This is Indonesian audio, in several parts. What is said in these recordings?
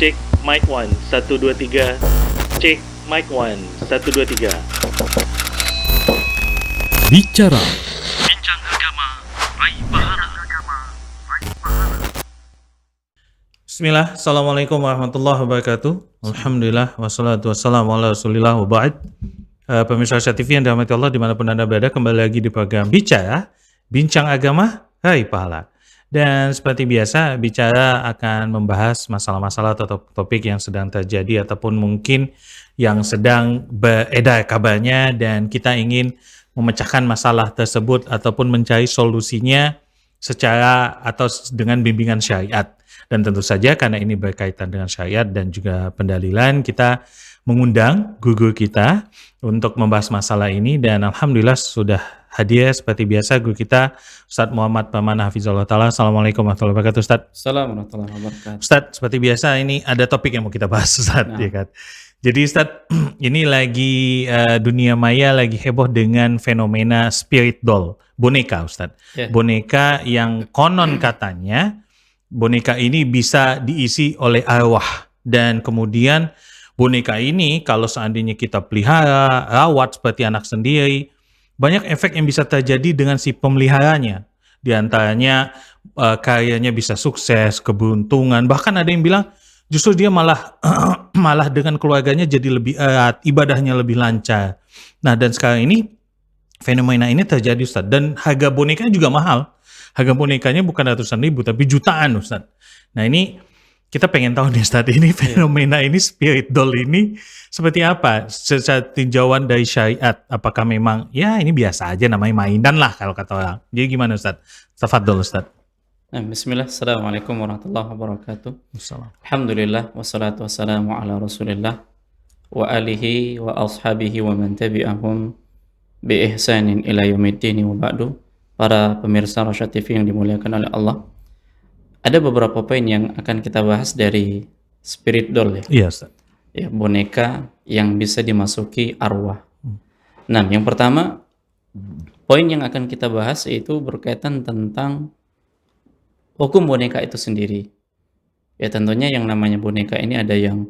Cek mic 1 1 2 3. Cek mic 1 1 2 3. Bicara Bincang agama, raih pahala. Bismillah, Assalamualaikum warahmatullahi wabarakatuh. Alhamdulillah, wassalatu wassalamu ala rasulillah wa ba'd. Pemirsa Asia TV yang dirahmati Allah dimanapun Anda berada, kembali lagi di program Bicara, Bincang Agama, Raih Pahala. Dan seperti biasa, Bicara akan membahas masalah-masalah atau topik yang sedang terjadi ataupun mungkin yang sedang beredar kabarnya dan kita ingin memecahkan masalah tersebut ataupun mencari solusinya secara atau dengan bimbingan syariat. Dan tentu saja karena ini berkaitan dengan syariat dan juga pendalilan, kita mengundang guru kita untuk membahas masalah ini dan alhamdulillah sudah hadir seperti biasa guru kita Ustadz Muhammad Pamana Hafizullah Ta'ala. Assalamualaikum warahmatullahi wabarakatuh Ustadz. Assalamualaikum warahmatullahi wabarakatuh. Ustadz, seperti biasa ini ada topik yang mau kita bahas Ustadz. Ya kan? Jadi Ustadz, ini lagi dunia maya lagi heboh dengan fenomena spirit doll, boneka Ustadz. Yeah. Boneka yang konon katanya boneka ini bisa diisi oleh arwah dan kemudian boneka ini kalau seandainya kita pelihara, rawat seperti anak sendiri, banyak efek yang bisa terjadi dengan si pemeliharanya. Di antaranya karyanya bisa sukses, keberuntungan, bahkan ada yang bilang justru dia malah malah dengan keluarganya jadi lebih erat, ibadahnya lebih lancar. Nah, dan sekarang ini fenomena ini terjadi Ustaz, dan harga bonekanya juga mahal. Harga bonekanya bukan ratusan ribu tapi jutaan Ustaz. Nah, ini kita pengen tahu nih Ustaz, ini fenomena ini spirit doll ini seperti apa? Secara tinjauan dari syariat, apakah memang ya ini biasa aja namanya mainan lah kalau kata orang. Jadi gimana Ustaz? Tafadhol Ustaz. Bismillah, Assalamualaikum warahmatullahi wabarakatuh. Assalamualaikum. Alhamdulillah, wassalatu wassalamu ala rasulillah wa alihi wa ashabihi wa man tabi'ahum bi ihsanin ila yaumiddin wa ba'du. Para pemirsa Rasyad TV yang dimuliakan oleh Allah, ada beberapa poin yang akan kita bahas dari spirit doll ya. Iya Ustaz. Ya, boneka yang bisa dimasuki arwah. Nah, yang pertama, poin yang akan kita bahas yaitu berkaitan tentang hukum boneka itu sendiri. Ya, tentunya yang namanya boneka ini ada yang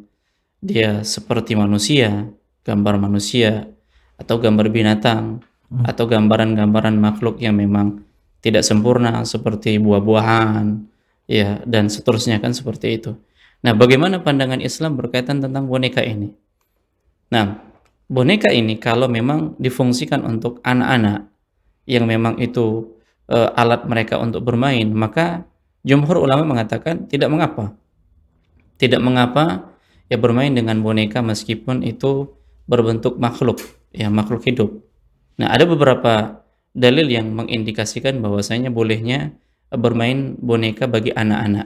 dia seperti manusia, gambar manusia, atau gambar binatang, atau gambaran-gambaran makhluk yang memang tidak sempurna seperti buah-buahan, ya, dan seterusnya kan seperti itu. Nah, bagaimana pandangan Islam berkaitan tentang boneka ini? Nah, boneka ini kalau memang difungsikan untuk anak-anak yang memang itu alat mereka untuk bermain, maka jumhur ulama mengatakan tidak mengapa. Tidak mengapa ya bermain dengan boneka meskipun itu berbentuk makhluk, ya makhluk hidup. Nah, ada beberapa dalil yang mengindikasikan bahwasanya bolehnya bermain boneka bagi anak-anak.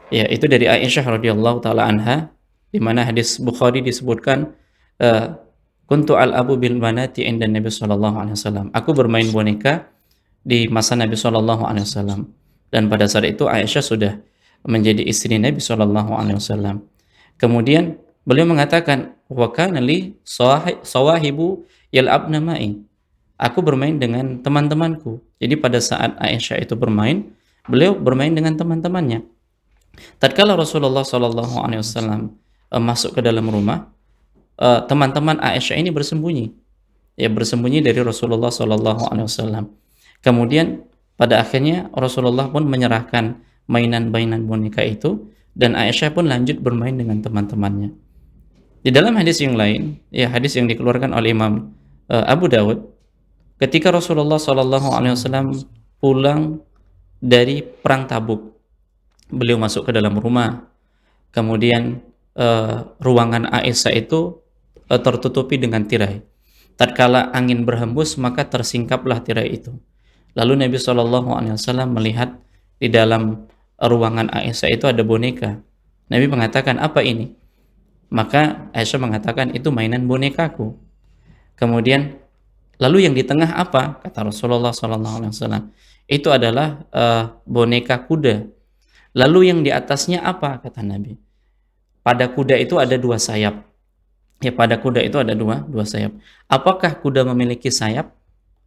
Ya, itu dari Aisyah radhiyallahu taala anha, di mana hadis Bukhari disebutkan kuntu al-abu bil banati inda Nabi sallallahu alaihi wasallam. Aku bermain boneka di masa Nabi sallallahu alaihi wasallam. Dan pada saat itu Aisyah sudah menjadi istri Nabi sallallahu alaihi wasallam. Kemudian beliau mengatakan, wa kana li sawahibu yal'abna ma'i. Aku bermain dengan teman-temanku. Jadi pada saat Aisyah itu bermain, beliau bermain dengan teman-temannya. Tatkala Rasulullah sallallahu alaihi wasallam masuk ke dalam rumah, teman-teman Aisyah ini bersembunyi. Ya, bersembunyi dari Rasulullah sallallahu alaihi wasallam. Kemudian pada akhirnya Rasulullah pun menyerahkan mainan-mainan boneka itu dan Aisyah pun lanjut bermain dengan teman-temannya. Di dalam hadis yang lain, ya hadis yang dikeluarkan oleh Imam Abu Dawud, ketika Rasulullah SAW pulang dari perang Tabuk, beliau masuk ke dalam rumah, kemudian ruangan Aisyah itu tertutupi dengan tirai. Tatkala angin berhembus, maka tersingkaplah tirai itu. Lalu Nabi SAW melihat di dalam ruangan Aisyah itu ada boneka. Nabi mengatakan, apa ini? Maka Aisyah mengatakan, itu mainan bonekaku. Kemudian, lalu yang di tengah apa? Kata Rasulullah SAW, itu adalah boneka kuda. Lalu yang di atasnya apa? Kata Nabi. Pada kuda itu ada dua sayap. Ya, pada kuda itu ada dua sayap. Apakah kuda memiliki sayap?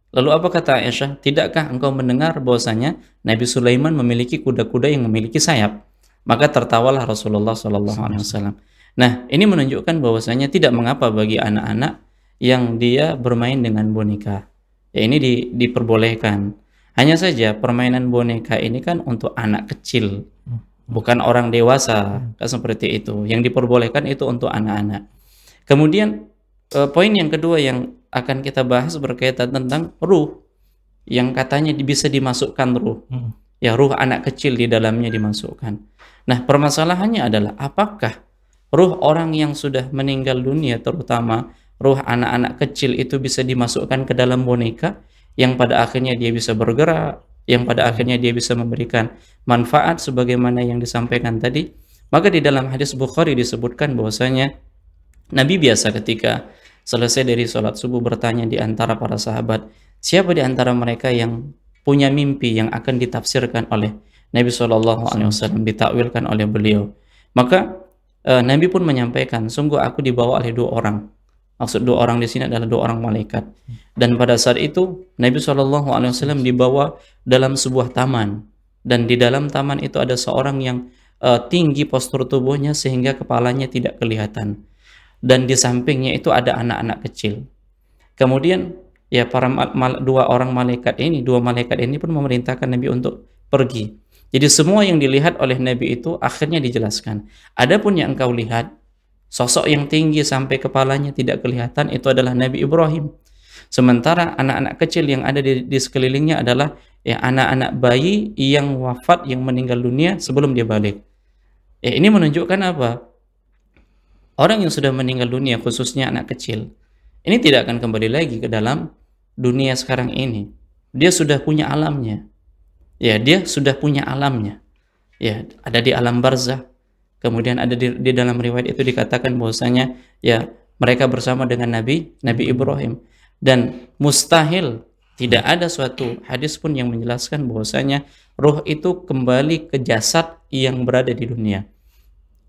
Lalu apa kata Aisyah? Tidakkah engkau mendengar bahwasanya Nabi Sulaiman memiliki kuda-kuda yang memiliki sayap? Maka tertawalah Rasulullah Shallallahu Alaihi Wasallam. Nah, ini menunjukkan bahwasanya tidak mengapa bagi anak-anak yang dia bermain dengan boneka. Ya, ini diperbolehkan. Hanya saja permainan boneka ini kan untuk anak kecil, bukan orang dewasa, kan seperti itu. Yang diperbolehkan itu untuk anak-anak. Kemudian poin yang kedua yang akan kita bahas berkaitan tentang ruh, yang katanya bisa dimasukkan ruh. Ya, ruh anak kecil di dalamnya dimasukkan. Nah, permasalahannya adalah apakah ruh orang yang sudah meninggal dunia, terutama ruh anak-anak kecil, itu bisa dimasukkan ke dalam boneka yang pada akhirnya dia bisa bergerak, yang pada akhirnya dia bisa memberikan manfaat sebagaimana yang disampaikan tadi. Maka di dalam hadis Bukhari disebutkan bahwasanya Nabi biasa ketika selesai dari sholat subuh bertanya di antara para sahabat, siapa di antara mereka yang punya mimpi yang akan ditafsirkan oleh Nabi SAW, ditakwilkan oleh beliau. Maka Nabi pun menyampaikan, sungguh aku dibawa oleh 2 orang. Maksud 2 orang di sini adalah 2 orang malaikat. Dan pada saat itu Nabi SAW dibawa dalam sebuah taman, dan di dalam taman itu ada seorang yang tinggi postur tubuhnya sehingga kepalanya tidak kelihatan. Dan di sampingnya itu ada anak-anak kecil. Kemudian ya para 2 malaikat ini pun memerintahkan Nabi untuk pergi. Jadi semua yang dilihat oleh Nabi itu akhirnya dijelaskan. Adapun yang engkau lihat, sosok yang tinggi sampai kepalanya tidak kelihatan, itu adalah Nabi Ibrahim. Sementara anak-anak kecil yang ada di sekelilingnya adalah ya anak-anak bayi yang wafat, yang meninggal dunia sebelum dia balik. Ya, ini menunjukkan apa? Orang yang sudah meninggal dunia, khususnya anak kecil, ini tidak akan kembali lagi ke dalam dunia sekarang ini. Dia sudah punya alamnya. Ya, dia sudah punya alamnya. Ya, ada di alam barzah. Kemudian ada di dalam riwayat itu dikatakan bahwasanya ya mereka bersama dengan Nabi Ibrahim. Dan mustahil, tidak ada suatu hadis pun yang menjelaskan bahwasanya ruh itu kembali ke jasad yang berada di dunia,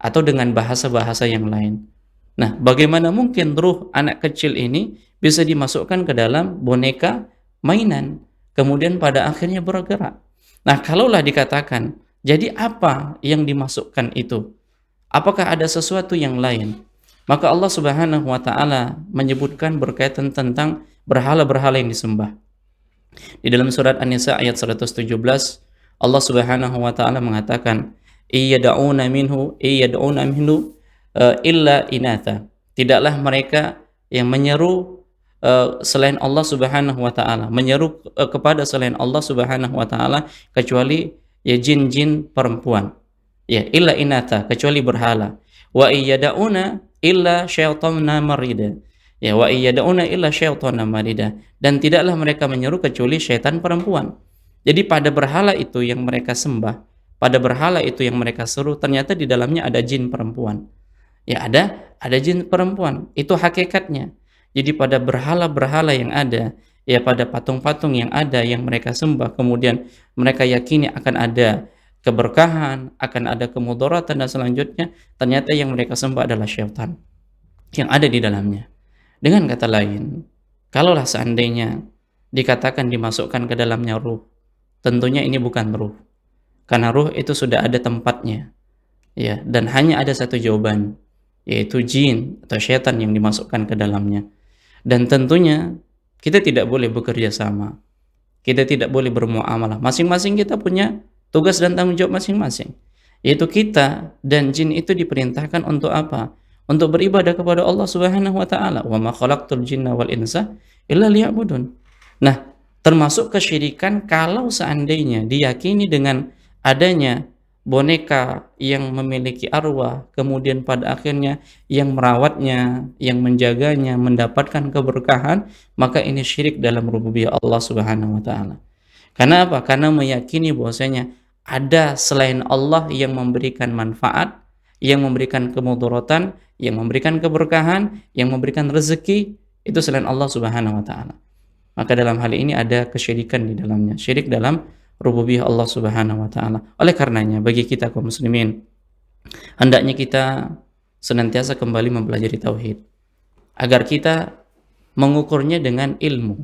atau dengan bahasa-bahasa yang lain. Nah, bagaimana mungkin ruh anak kecil ini bisa dimasukkan ke dalam boneka mainan, kemudian pada akhirnya bergerak? Nah, kalaulah dikatakan, jadi apa yang dimasukkan itu? Apakah ada sesuatu yang lain? Maka Allah Subhanahu wa taala menyebutkan berkaitan tentang berhala-berhala yang disembah. Di dalam surat An-Nisa ayat 117, Allah Subhanahu wa taala mengatakan, iyad'una minhu illa inatha. Tidaklah mereka yang menyeru selain Allah Subhanahu wa taala, menyeru kepada selain Allah Subhanahu wa taala kecuali ya jin-jin perempuan. Ya, illa inatha, kecuali berhala. Wa iyad'una illa syaitana marida. Ya, wa iyad'una illa syaitana marida. Dan tidaklah mereka menyeru kecuali syaitan perempuan. Jadi pada berhala itu yang mereka sembah, pada berhala itu yang mereka seru, ternyata di dalamnya ada jin perempuan. Ya, ada jin perempuan. Itu hakikatnya. Jadi pada berhala-berhala yang ada, ya pada patung-patung yang ada yang mereka sembah, kemudian mereka yakini akan ada keberkahan, akan ada kemudaratan dan selanjutnya, ternyata yang mereka sembah adalah syaitan yang ada di dalamnya. Dengan kata lain, kalaulah seandainya dikatakan dimasukkan ke dalamnya ruh, tentunya ini bukan ruh. Karena ruh itu sudah ada tempatnya, ya, dan hanya ada satu jawaban, yaitu jin atau syaitan yang dimasukkan ke dalamnya. Dan tentunya kita tidak boleh bekerja sama, kita tidak boleh bermuamalah. Masing-masing kita punya tugas dan tanggung jawab masing-masing, yaitu kita dan jin itu diperintahkan untuk apa? Untuk beribadah kepada Allah Subhanahu wa taala. Wa ma khalaqtul jinna wal insa illa liya'budun. Nah, termasuk kesyirikan kalau seandainya diyakini dengan adanya boneka yang memiliki arwah, kemudian pada akhirnya yang merawatnya, yang menjaganya, mendapatkan keberkahan, maka ini syirik dalam rububiyah Allah Subhanahu wa taala. Karena apa? Karena meyakini bahwasanya ada selain Allah yang memberikan manfaat, yang memberikan kemudaratan, yang memberikan keberkahan, yang memberikan rezeki, itu selain Allah Subhanahu wa taala. Maka dalam hal ini ada kesyirikan di dalamnya, syirik dalam rububiyah Allah Subhanahu wa taala. Oleh karenanya bagi kita kaum muslimin, hendaknya kita senantiasa kembali mempelajari tauhid agar kita mengukurnya dengan ilmu.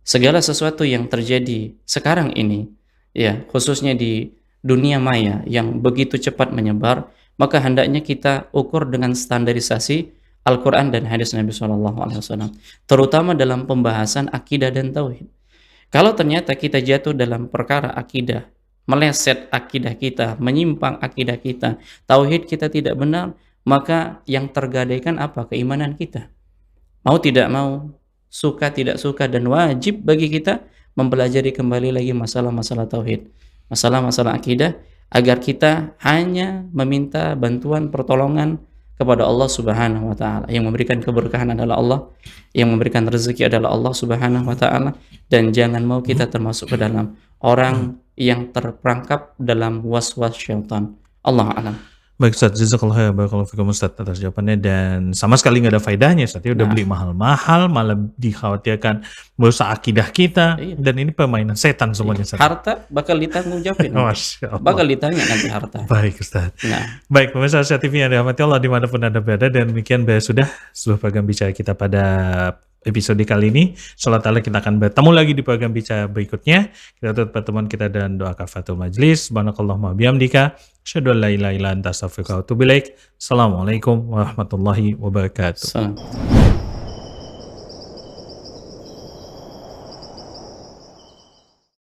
Segala sesuatu yang terjadi sekarang ini, ya, khususnya di dunia maya yang begitu cepat menyebar, maka hendaknya kita ukur dengan standarisasi Al-Quran dan hadis Nabi SAW, terutama dalam pembahasan akidah dan tauhid. Kalau ternyata kita jatuh dalam perkara akidah, meleset akidah kita, menyimpang akidah kita, tauhid kita tidak benar, maka yang tergadaikan apa? Keimanan kita. Mau tidak mau, suka tidak suka, dan wajib bagi kita mempelajari kembali lagi masalah-masalah tauhid, masalah-masalah akidah, agar kita hanya meminta bantuan pertolongan kepada Allah Subhanahu wa taala. Yang memberikan keberkahan adalah Allah, yang memberikan rezeki adalah Allah Subhanahu wa taala, dan jangan mau kita termasuk ke dalam orang yang terperangkap dalam was-was syaitan. Allah a'lam. Baik Ustaz, jazakallahu khairan, barakallahu fikum Ustaz atas jawabannya, dan sama sekali nggak ada faedahnya Ustaz. Ya udah beli mahal-mahal, malah dikhawatirkan merusak akidah kita, Iya. dan ini permainan setan semuanya Ustaz. Harta bakal ditanggung jawabin. Masya Allah. Bakal ditanya nanti harta. Baik Ustaz. Nah, Baik, pemirsa Asia TV yang dirahmati Allah dimanapun Anda berada, dan demikian sudah seluruh program bicara kita pada episode kali ini. Insyaallah ta'ala kita akan bertemu lagi di program bicara berikutnya. Kita tutup pertemuan kita dan doa kafaratul majlis. Subhanakallahumma bihamdika, asyhadu an la ilaha illa anta astaghfiruka wa atubu ilaik. Assalamualaikum warahmatullahi wabarakatuh. salam.